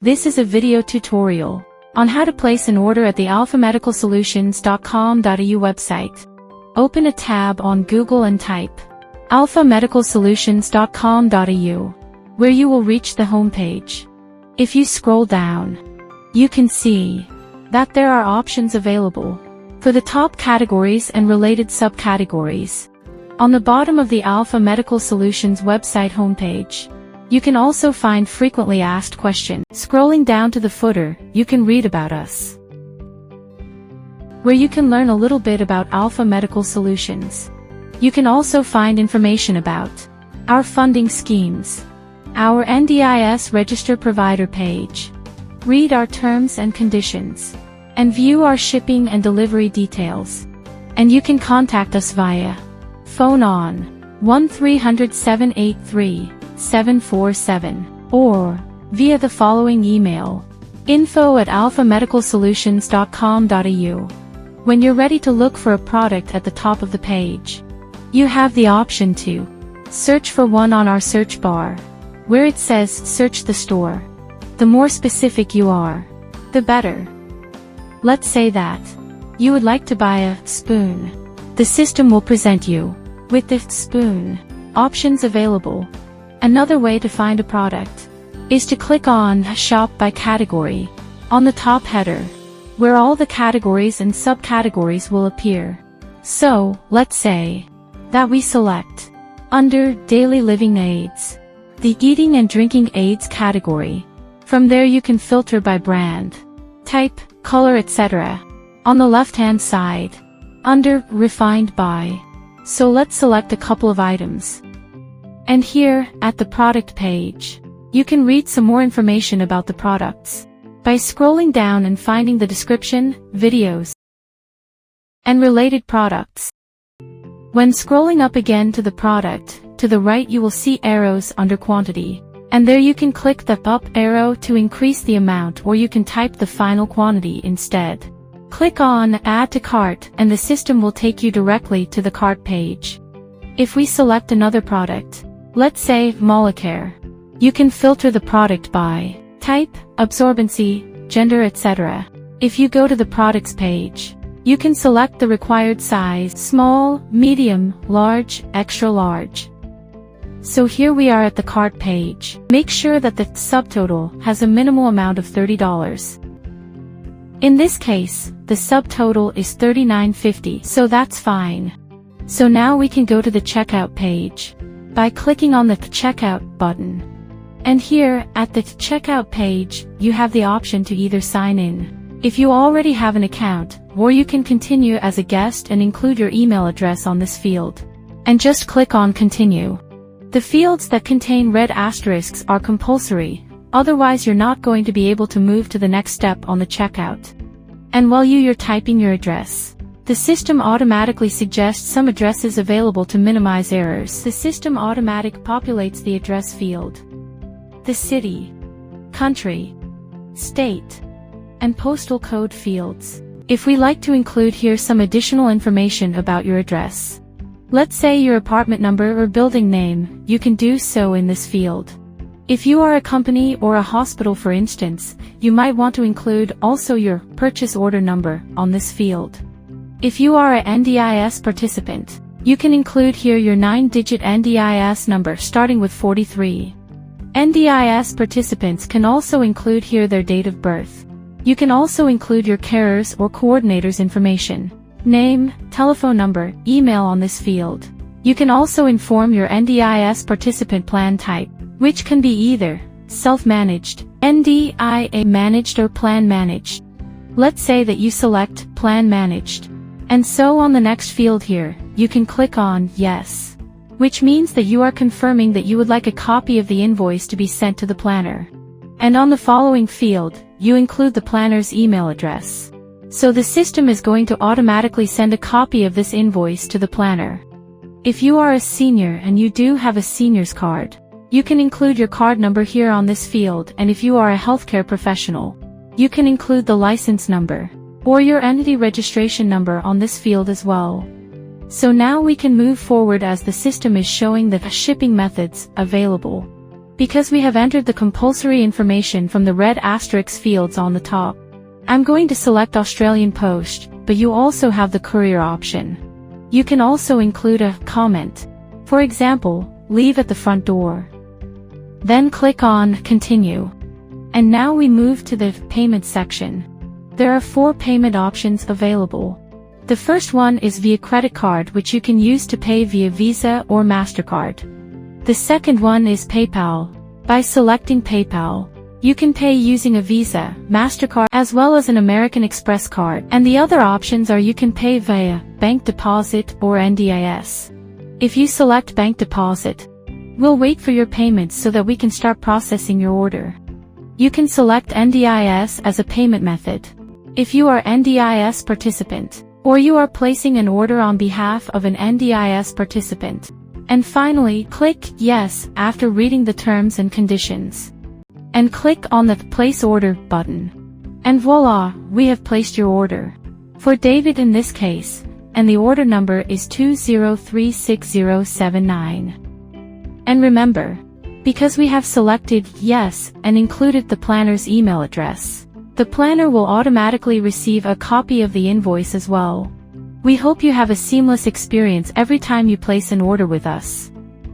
This is a video tutorial on how to place an order at the alphamedicalsolutions.com.au website. Open a tab on Google and type alphamedicalsolutions.com.au, where you will reach the homepage. If you scroll down, you can see that there are options available for the top categories and related subcategories. On the bottom of the Alpha Medical Solutions website homepage, you can also find frequently asked questions. Scrolling down to the footer, you can read about us, where you can learn a little bit about Alpha Medical Solutions. You can also find information about our funding schemes, our NDIS register provider page, read our terms and conditions, and view our shipping and delivery details. And you can contact us via phone on 1-300-783-747 or via the following email: info@alphamedicalsolutions.com.au. When you're ready to look for a product at the top of the page, you have the option to search for one on our search bar, where it says search the store. The more specific you are, the better. Let's say that you would like to buy a spoon. The system will present you with the spoon options available. Another way to find a product is to click on Shop by Category on the top header, where all the categories and subcategories will appear. So, let's say that we select under Daily Living Aids, the Eating and Drinking Aids category. From there you can filter by brand, type, color, etc. On the left-hand side, under Refined By. So let's select a couple of items. And here, at the product page, you can read some more information about the products by scrolling down and finding the description, videos, and related products. When scrolling up again to the product, to the right you will see arrows under quantity, and there you can click the up arrow to increase the amount, or you can type the final quantity instead. Click on Add to Cart and the system will take you directly to the cart page. If we select another product, let's say Molicare, you can filter the product by type, absorbency, gender, etc. If you go to the products page, you can select the required size: small, medium, large, extra large. So here we are at the cart page. Make sure that the subtotal has a minimal amount of $30. In this case, the subtotal is $39.50, so that's fine. So now we can go to the checkout page by clicking on the checkout button. And here, at the checkout page, you have the option to either sign in if you already have an account, or you can continue as a guest and include your email address on this field. And just click on Continue. The fields that contain red asterisks are compulsory, otherwise you're not going to be able to move to the next step on the checkout. And while you're typing your address, the system automatically suggests some addresses available to minimize errors. The system automatically populates the address field, the city, country, state, and postal code fields. If we like to include here some additional information about your address, let's say your apartment number or building name, you can do so in this field. If you are a company or a hospital, for instance, you might want to include also your purchase order number on this field. If you are a NDIS participant, you can include here your 9-digit NDIS number starting with 43. NDIS participants can also include here their date of birth. You can also include your carers or coordinators' information, name, telephone number, email on this field. You can also inform your NDIS participant plan type, which can be either self-managed, NDIA managed, or plan managed. Let's say that you select plan managed. And so on the next field here, you can click on Yes, which means that you are confirming that you would like a copy of the invoice to be sent to the planner. And on the following field, you include the planner's email address. So the system is going to automatically send a copy of this invoice to the planner. If you are a senior and you do have a senior's card, you can include your card number here on this field, and if you are a healthcare professional, you can include the license number or your entity registration number on this field as well. So now we can move forward as the system is showing the shipping methods available. because we have entered the compulsory information from the red asterisk fields on the top. I'm going to select Australian Post, but you also have the courier option. You can also include a comment. For example, leave at the front door. Then click on Continue. And now we move to the Payment section. There are 4 payment options available. The first one is via credit card, which you can use to pay via Visa or MasterCard. The second one is PayPal. By selecting PayPal, you can pay using a Visa, MasterCard, as well as an American Express card, and the other options are you can pay via bank deposit or NDIS. If you select bank deposit, we'll wait for your payments so that we can start processing your order. You can select NDIS as a payment method if you are NDIS participant, or you are placing an order on behalf of an NDIS participant. And finally, click Yes after reading the terms and conditions. And click on the Place Order button. And voila, we have placed your order. For David in this case, and the order number is 2036079. And remember, because we have selected Yes and included the planner's email address, the planner will automatically receive a copy of the invoice as well. We hope you have a seamless experience every time you place an order with us.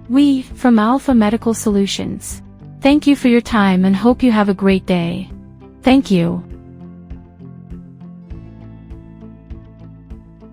We, from Alpha Medical Solutions, thank you for your time and hope you have a great day. Thank you.